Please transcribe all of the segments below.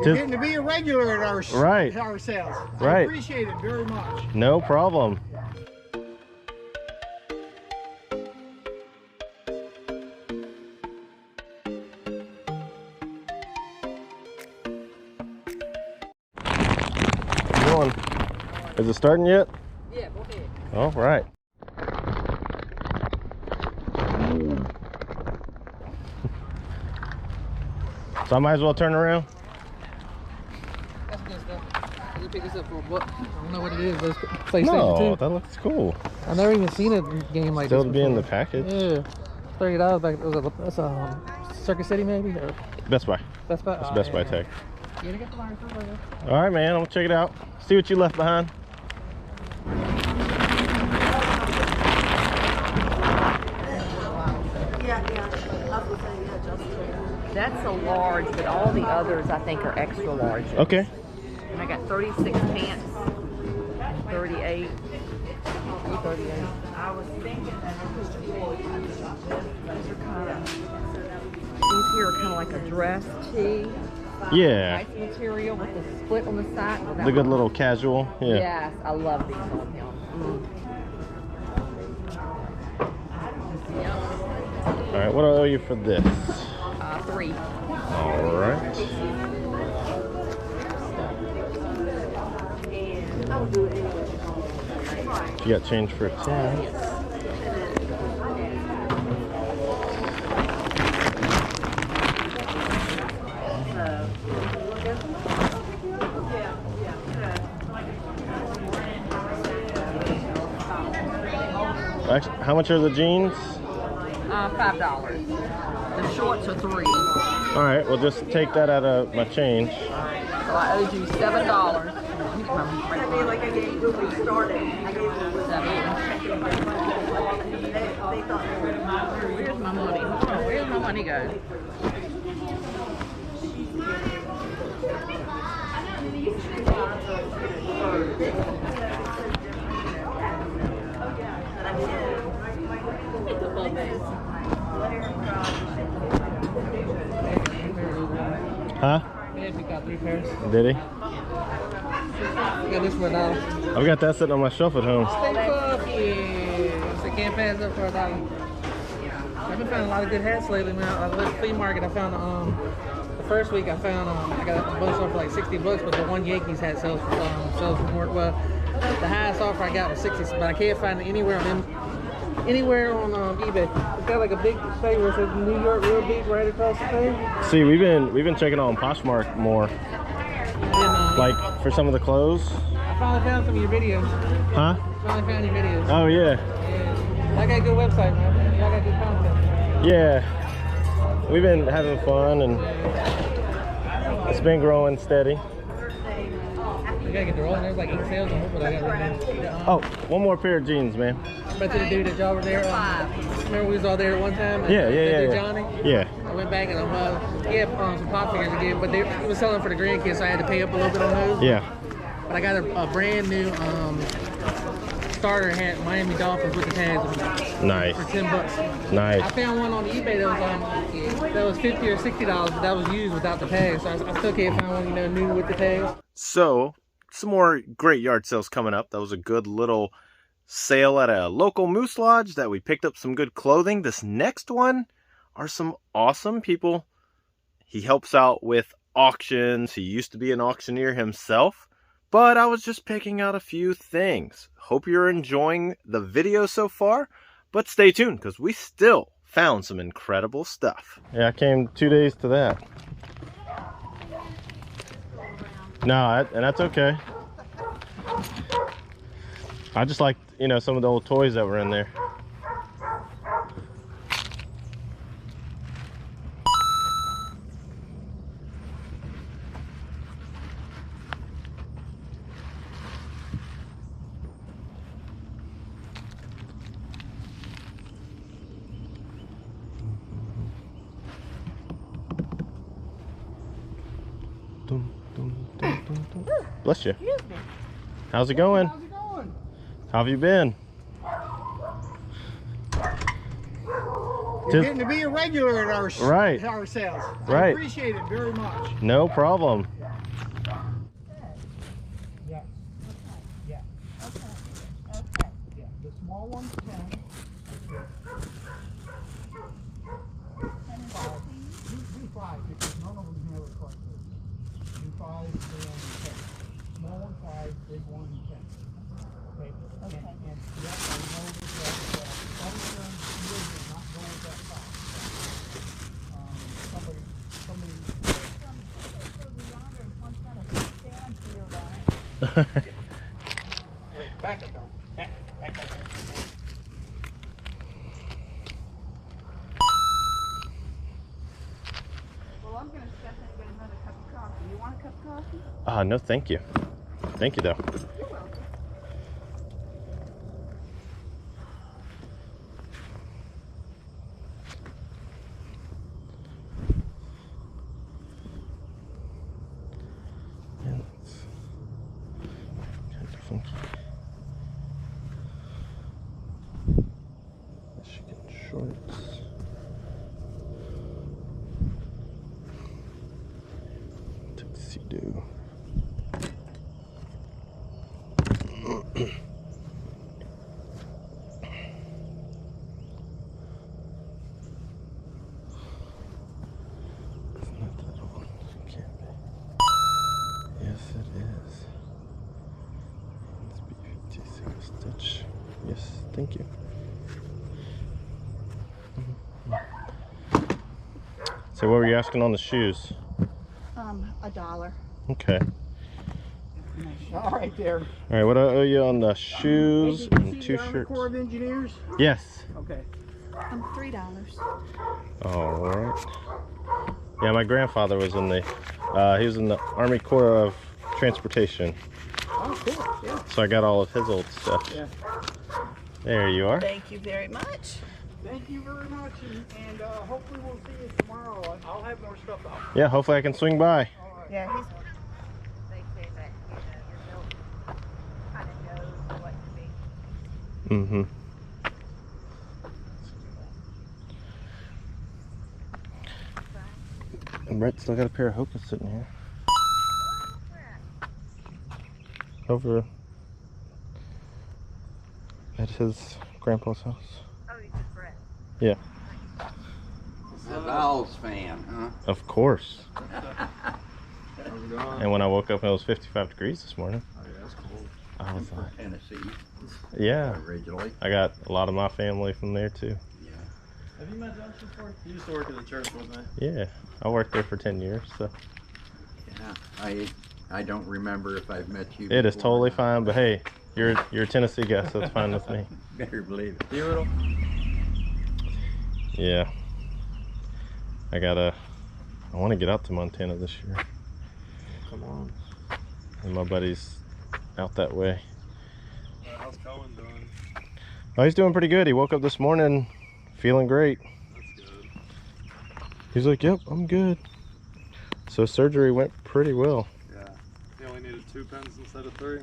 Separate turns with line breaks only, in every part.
You're getting to be a regular at our sales.
Right.
I appreciate it very much.
No problem. Come on. Is it starting yet?
Yeah, go ahead.
All right. So I might as well turn around.
That's good stuff. I just picked this up for a buck. I don't know what it is, but it's PlayStation 2.
No, that looks cool.
I've never even seen a game like
Still
this.
to be in the package.
Yeah. $30 back. That's a Circuit City maybe? Or
Best Buy.
Best Buy?
That's Best Buy tag.
Yeah, they got the line for it.
All right, man. I'm gonna check it out. See what you left behind.
That's a large, but all the others I think are extra large.
Okay.
And I got 36 pants, 38. 38. I was thinking that these are kind of, these here are kind of like a dress tee.
Yeah.
Nice material with the split on the side. Well,
The good little casual. Yeah.
Yes, I love these on him. Yep.
All right. What do I owe you for this?
3.
All right. You got change for 10. Actually, how much are the jeans?
$5. The shorts are 3.
All right, well just take that out of my change.
So I owed you $7.
Like I gave you when we started. I gave you they thought
Where's my money? Where's my money go?
Huh?
Yeah, we got 3 pairs.
Did he?
I got this for $1.
I've got that sitting on my shelf at home.
Stay puffy. So can't pass up for $1. I've been finding a lot of good hats lately, man. I went to the flea market. I found the first week I found I got a bunch of for like $60, but the one Yankees hat sells for more. Well, the highest offer I got was $60, but I can't find it anywhere on eBay. It's got like a big thing where it says New York real big right across the thing.
See, we've been checking on Poshmark more,
And,
like for some of the clothes.
I finally found some of your videos.
Huh?
Finally found your videos.
Oh yeah.
Yeah. I got a good website, man. Y'all got good content.
Yeah. We've been having fun and it's been growing steady.
You gotta get the rolling. There's like 8 sales on what I got right now.
Oh, one more pair of jeans, man.
But to the dude that y'all were there, remember we was all there at one time?
Yeah.
Johnny?
Yeah.
I went back and he had some pop figures again, but he was selling for the grandkids, so I had to pay up a little bit on those.
Yeah.
But I got a brand new starter hat, Miami Dolphins with the tags on it.
Nice.
For $10.
Nice.
I found one on eBay that was $50 or $60, but that was used without the tags. So I still can't find one, new with the tags.
So, some more great yard sales coming up. That was a good little sale at a local moose lodge that we picked up some good clothing. This next one are some awesome people. He helps out with auctions. He used to be an auctioneer himself, but I was just picking out a few things. Hope you're enjoying the video so far, but stay tuned because we still found some incredible stuff. Yeah, I came 2 days to that. No, and that's okay. I just like, some of the old toys that were in there. Bless you. How's it going?
How's it going?
How have you been?
You're getting to be a regular at our sales.
Right.
I
Right.
appreciate it very much.
No problem.
Small one's 10. 10 and 15? Do 5 because none of them have a clutch. Do 5, big one, and 10. Small one 5, big one 10. Okay.
Okay.
And yes, I know that some of them will not go with that size. Somebody.
So the yonder one's got a stand field on it.
Back it down. Back.
Well, I'm gonna step and get another cup of coffee. You want a cup of coffee?
No, thank you. Thank you, though.
You're welcome.
Yeah, that's kind of funky. Michigan shorts. Tuxedo. It's not that old. It can't be. Yes, it is. It's B56 stitch. Yes, thank you. So what were you asking on the shoes?
$1.
Okay.
All right there.
All right, what do I owe you on the shoes
Hey, did you
and
see
2
the Army
shirts?
Corps of Engineers?
Yes.
Okay.
$3.
All right. Yeah, my grandfather was in the he was in the Army Corps of Transportation,
Oh, cool. Yeah.
so I got all of his old stuff.
Yeah.
There you are.
Thank you very much.
Thank you very much, and hopefully we'll see you tomorrow. I'll have more stuff out.
Yeah, hopefully I can swing by.
All right.
Yeah, he's
They say that, your milk kind of knows what to be.
Mm-hmm. And Brett still got a pair of Hokas sitting here. Over at his grandpa's house.
Oh, you just Brett.
Yeah,
A Val's fan, huh?
of course.
How's it going?
And when I woke up, it was 55 degrees this morning.
Oh, yeah, that's cold.
I was
From
like,
Tennessee,
yeah.
originally.
I got a lot of my family from there too.
Yeah.
Have you met Josh before? He used to work at the church with me.
Yeah, I worked there for 10 years, so
Yeah. I don't remember if I've met you.
it is
before.
totally fine. But hey, you're a Tennessee guy, so it's fine with me.
Better believe it.
You little?
Yeah, I want to get out to Montana this year,
Come on.
and my buddy's out that way.
How's Cohen doing?
Oh, he's doing pretty good. He woke up this morning feeling great.
That's good.
He's like, yep, I'm good. So surgery went pretty well.
Yeah. He only needed 2 pins instead of 3.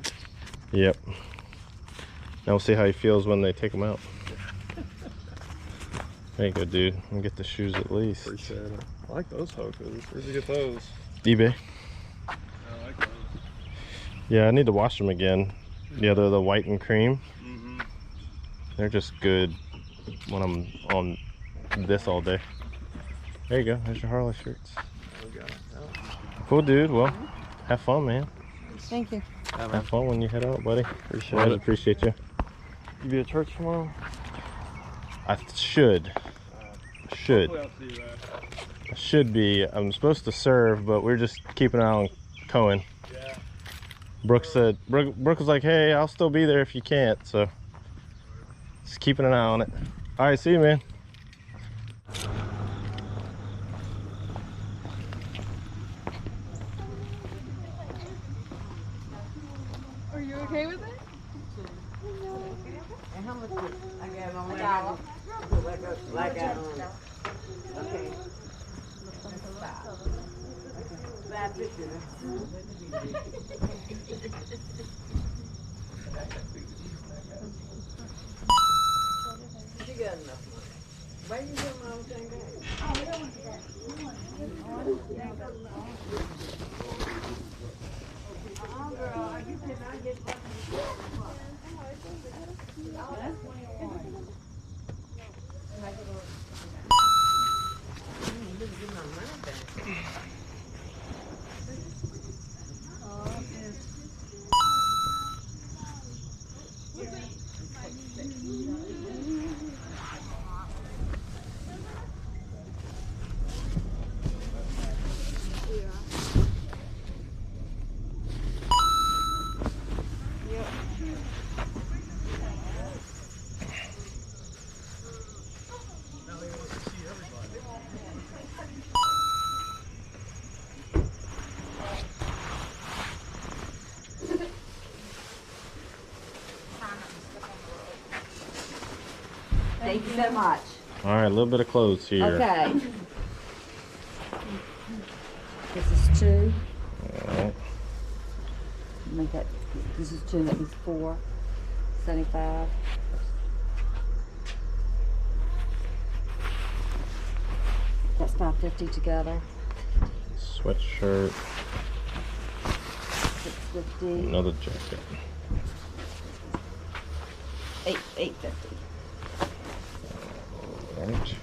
Yep. Now we'll see how he feels when they take him out. There you go, dude. I'll get the shoes at least.
Appreciate it. I like those Hokas. Where'd you get those?
eBay.
I like those.
Yeah, I need to wash them again. Yeah, they're the white and cream.
Mm-hmm.
They're just good when I'm on this all day. There you go. There's your Harley shirts.
We got it.
Cool, dude. Well, have fun, man.
Thank you.
Have fun when you head out, buddy.
Appreciate it.
Appreciate you.
You be at church tomorrow?
I should.
Hopefully I'll see you there.
I should be. I'm supposed to serve, but we're just keeping an eye on Cohen.
Yeah.
Brooke was like, hey, I'll still be there if you can't, so just keeping an eye on it. All right, see you, man.
Are you okay with it?
And how much I got on that? Like I okay. She got enough money. Why you doing my own thing back? Girl, you cannot get
so much.
All right, a little bit of clothes here.
Okay. This is 2.
All right.
Make that. This is 2. That means 4. 75. That's 550 together.
Sweatshirt.
650.
Another jacket.
850.
All right.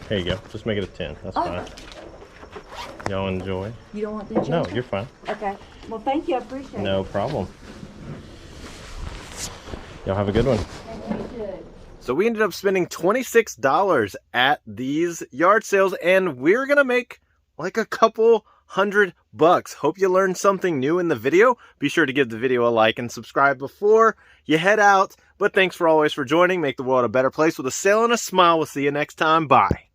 Here you go. Just make it a 10. That's fine. Y'all enjoy.
You don't want the change?
No, you're fine.
Okay. Well, thank you. I appreciate it.
No problem. Y'all have a good one.
Thank you too.
So we ended up spending $26 at these yard sales, and we're gonna make like a couple $100. Hope you learned something new in the video. Be sure to give the video a like and subscribe before you head out. But thanks for always for joining. Make the world a better place with a sale and a smile. We'll see you next time. Bye.